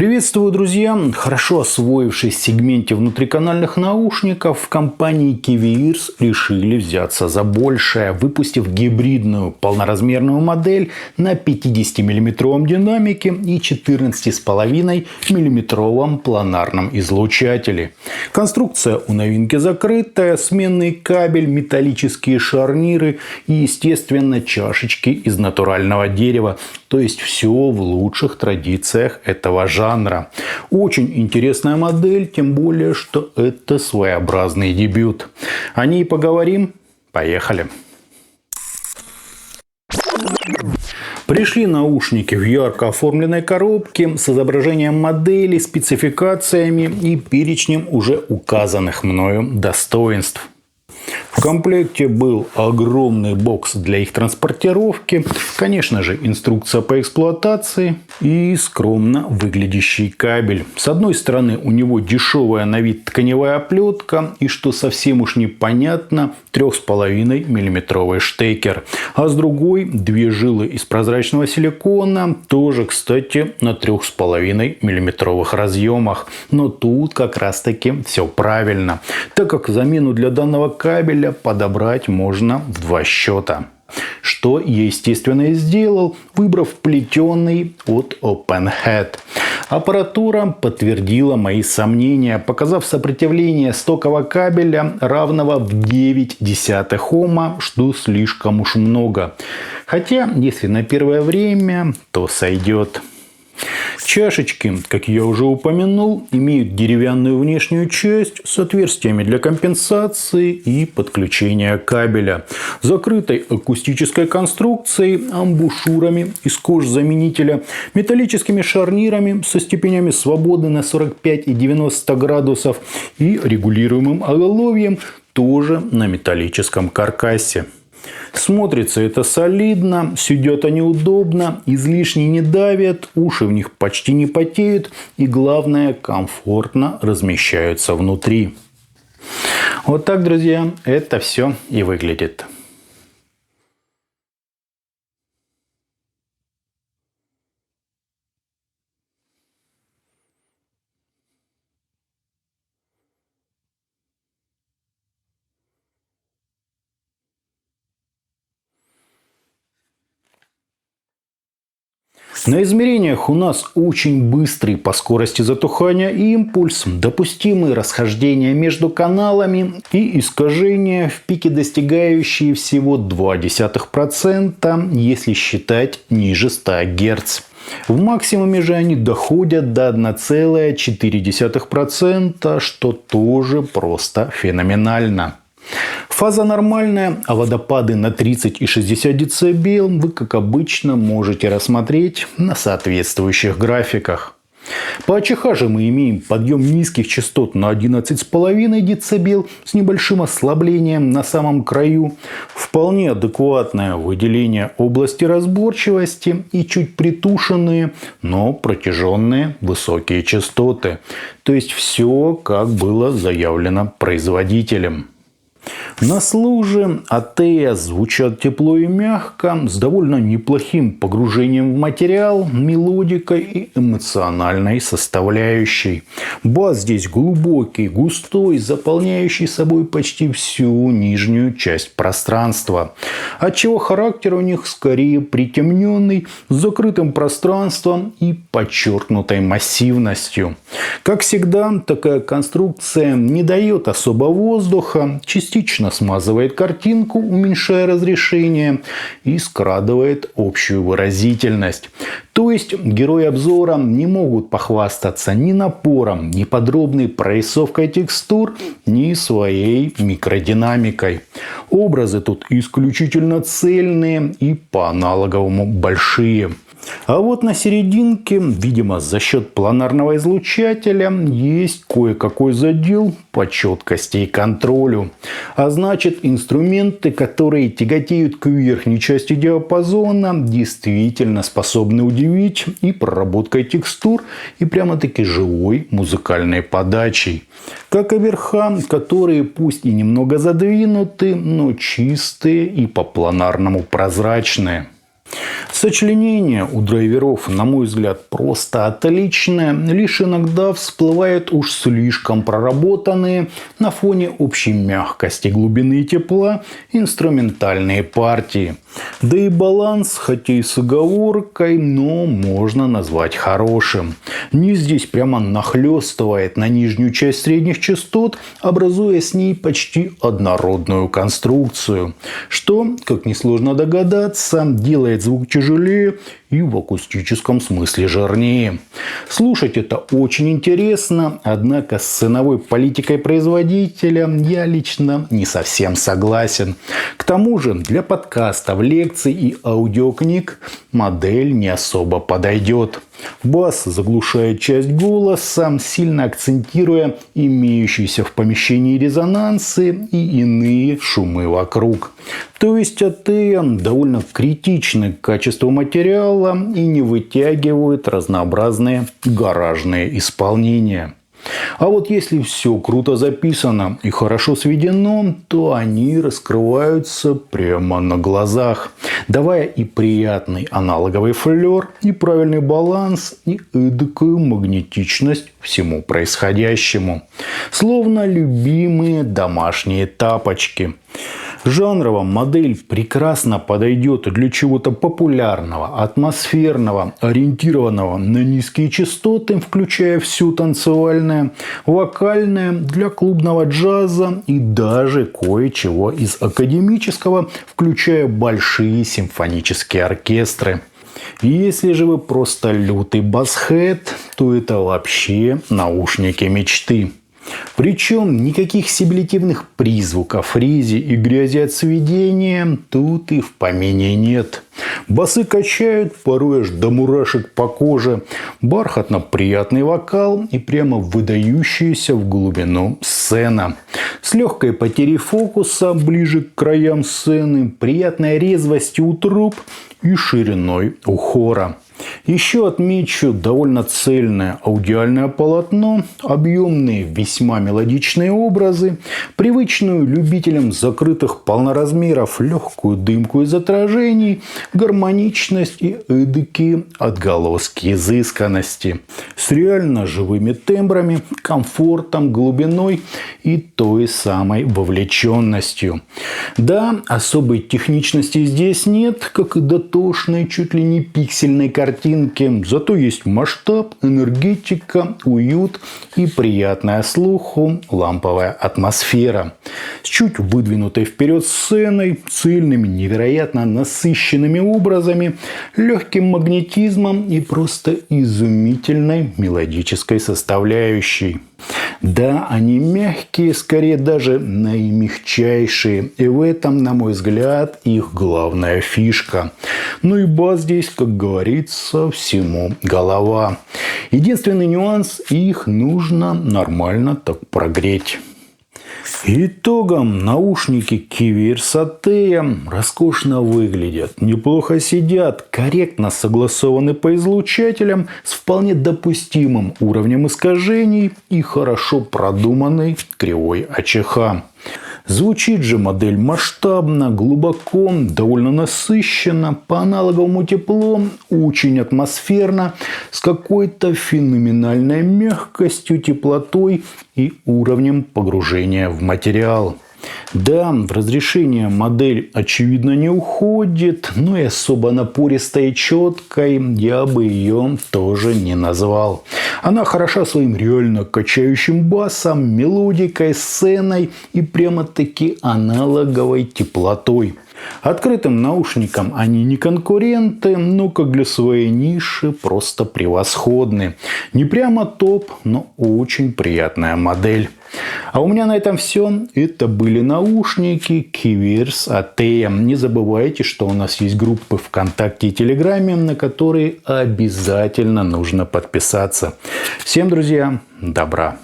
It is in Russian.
Приветствую, друзья! Хорошо освоившись в сегменте внутриканальных наушников, в компании Kiwi Ears решили взяться за большее, выпустив гибридную полноразмерную модель на 50-мм динамике и 14,5 мм планарном излучателе. Конструкция у новинки закрытая, сменный кабель, металлические шарниры и, естественно, чашечки из натурального дерева. То есть все в лучших традициях этого жанра. Очень интересная модель, тем более, что это своеобразный дебют. О ней поговорим. Поехали! Пришли наушники в ярко оформленной коробке с изображением модели, спецификациями и перечнем уже указанных мною достоинств. В комплекте был огромный бокс для их транспортировки, конечно же, инструкция по эксплуатации и скромно выглядящий кабель. С одной стороны, у него дешевая на вид тканевая оплетка и, что совсем уж непонятно, 3,5 мм штекер. А с другой, две жилы из прозрачного силикона, тоже, кстати, на 3,5 мм разъемах. Но тут как раз таки все правильно, так как замену для данного кабеля подобрать можно в 2 счета. Что я, естественно, и сделал, выбрав плетеный от OpenHead. Аппаратура подтвердила мои сомнения, показав сопротивление стокового кабеля равного в 0,9 Ома, что слишком уж много. Хотя, если на первое время, то сойдет. Чашечки, как я уже упомянул, имеют деревянную внешнюю часть с отверстиями для компенсации и подключения кабеля, закрытой акустической конструкцией, амбушюрами из кожзаменителя, металлическими шарнирами со степенями свободы на 45 и 90 градусов и регулируемым оголовьем тоже на металлическом каркасе. Смотрится это солидно, сидят они удобно, излишне не давят, уши в них почти не потеют и, главное, комфортно размещаются внутри. Вот так, друзья, это все и выглядит. На измерениях у нас очень быстрый по скорости затухания импульс, допустимые расхождения между каналами и искажения в пике, достигающие всего 0,2%, если считать ниже 100 Гц. В максимуме же они доходят до 1,4%, что тоже просто феноменально. Фаза нормальная, а водопады на 30 и 60 дБ вы, как обычно, можете рассмотреть на соответствующих графиках. По АЧХ же мы имеем подъем низких частот на 11,5 дБ с небольшим ослаблением на самом краю, вполне адекватное выделение области разборчивости и чуть притушенные, но протяженные высокие частоты. То есть все, как было заявлено производителем. На служе АТС звучат тепло и мягко, с довольно неплохим погружением в материал, мелодикой и эмоциональной составляющей. Бас здесь глубокий, густой, заполняющий собой почти всю нижнюю часть пространства. Отчего характер у них скорее притемненный, с закрытым пространством и подчеркнутой массивностью. Как всегда, такая конструкция не дает особо воздуха, частично смазывает картинку, уменьшая разрешение, и скрадывает общую выразительность. То есть герои обзора не могут похвастаться ни напором, ни подробной прорисовкой текстур, ни своей микродинамикой. Образы тут исключительно цельные и по аналоговому большие. А вот на серединке, видимо, за счет планарного излучателя, есть кое-какой задел по четкости и контролю. А значит, инструменты, которые тяготеют к верхней части диапазона, действительно способны удивить и проработкой текстур, и прямо-таки живой музыкальной подачей. Как и верха, которые пусть и немного задвинуты, но чистые и по планарному прозрачные. Сочленение у драйверов, на мой взгляд, просто отличное, лишь иногда всплывают уж слишком проработанные на фоне общей мягкости, глубины и тепла инструментальные партии. Да и баланс, хотя и с оговоркой, но можно назвать хорошим. Низ здесь прямо нахлестывает на нижнюю часть средних частот, образуя с ней почти однородную конструкцию, что, как несложно догадаться, делает звук тяжелее и в акустическом смысле жирнее. Слушать это очень интересно, однако с ценовой политикой производителя я лично не совсем согласен. К тому же для подкастов, лекций и аудиокниг модель не особо подойдет. Бас заглушает часть голоса, сильно акцентируя имеющиеся в помещении резонансы и иные шумы вокруг. То есть АТМ довольно критичны к качеству материала и не вытягивают разнообразные гаражные исполнения. А вот если все круто записано и хорошо сведено, то они раскрываются прямо на глазах, давая и приятный аналоговый флер, и правильный баланс, и эдакую магнетичность всему происходящему. Словно любимые домашние тапочки. Жанрово модель прекрасно подойдет для чего-то популярного, атмосферного, ориентированного на низкие частоты, включая все танцевальное, вокальное, для клубного джаза и даже кое-чего из академического, включая большие симфонические оркестры. Если же вы просто лютый басхэт, то это вообще наушники мечты. Причем никаких сибилитивных призвуков, фризи и грязи от сведения тут и в помине нет. Басы качают порой аж до мурашек по коже, бархатно-приятный вокал и прямо выдающаяся в глубину сцена. С легкой потерей фокуса ближе к краям сцены, приятной резвостью у труб и шириной у хора. Еще отмечу довольно цельное аудиальное полотно, объемные весьма мелодичные образы, привычную любителям закрытых полноразмеров легкую дымку из отражений, гармоничность и эдакие отголоски изысканности. С реально живыми тембрами, комфортом, глубиной и той самой вовлеченностью. Да, особой техничности здесь нет, как и дотошной, чуть ли не пиксельной картинки. Зато есть масштаб, энергетика, уют и приятная слуху ламповая атмосфера. С чуть выдвинутой вперед сценой, цельными, невероятно насыщенными образами, легким магнетизмом и просто изумительной мелодической составляющей. Да, они мягкие, скорее даже наимягчайшие. И в этом, на мой взгляд, их главная фишка. Ну и бас здесь, как говорится, всему голова. Единственный нюанс – их нужно нормально так прогреть. Итогом наушники Киверс ATEM роскошно выглядят, неплохо сидят, корректно согласованы по излучателям с вполне допустимым уровнем искажений и хорошо продуманной кривой АЧХ. Звучит же модель масштабно, глубоко, довольно насыщенно, по аналоговому тепло, очень атмосферно, с какой-то феноменальной мягкостью, теплотой и уровнем погружения в материал. Да, в разрешение модель очевидно не уходит, но и особо напористой и четкой я бы ее тоже не назвал. Она хороша своим реально качающим басом, мелодикой, сценой и прямо-таки аналоговой теплотой. Открытым наушникам они не конкуренты, но как для своей ниши просто превосходны. Не прямо топ, но очень приятная модель. А у меня на этом все. Это были наушники Киверс ATEM. Не забывайте, что у нас есть группы ВКонтакте и Телеграме, на которые обязательно нужно подписаться. Всем, друзья, добра!